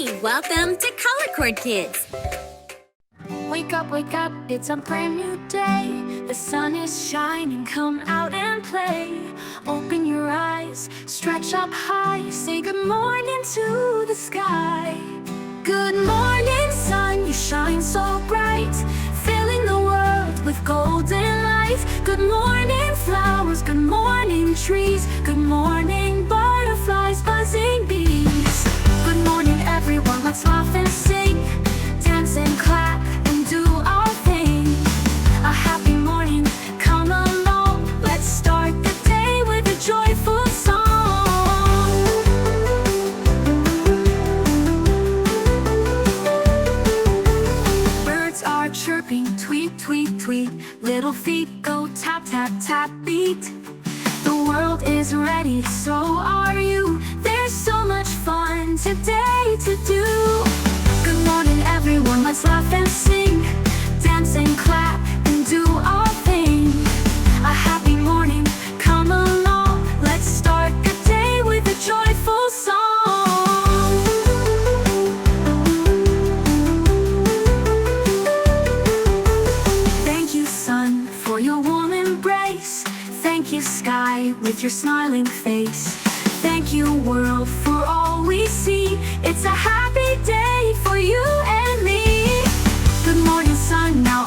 Welcome to Color Cord Kids. Wake up, it's a brand new day. The sun is shining, come out and play. Open your eyes, stretch up high, say good morning to the sky. Good morning, sun, you shine so bright, filling the world with golden light. Good morning, flowers, good morning, trees. Good morning, butterflies, buzzing bees. Good morning, everyone, let's laugh and sing, dance and clap and do our thing. A happy morning, come along, let's start the day with a joyful song. Birds are chirping, tweet, tweet, tweet. Little feet go tap, tap, tap, beat. The world is ready, so are you. There's so much fun today to do. Good morning, everyone, let's laugh and sing, dance and clap and do our thing. A happy morning, come along, let's start the day with a joyful song. Thank you, sun, for your warm embrace. Thank you, sky, with your smiling face. Thank you, world, for all we see. It's a happy day for you and me. Good morning, sun, now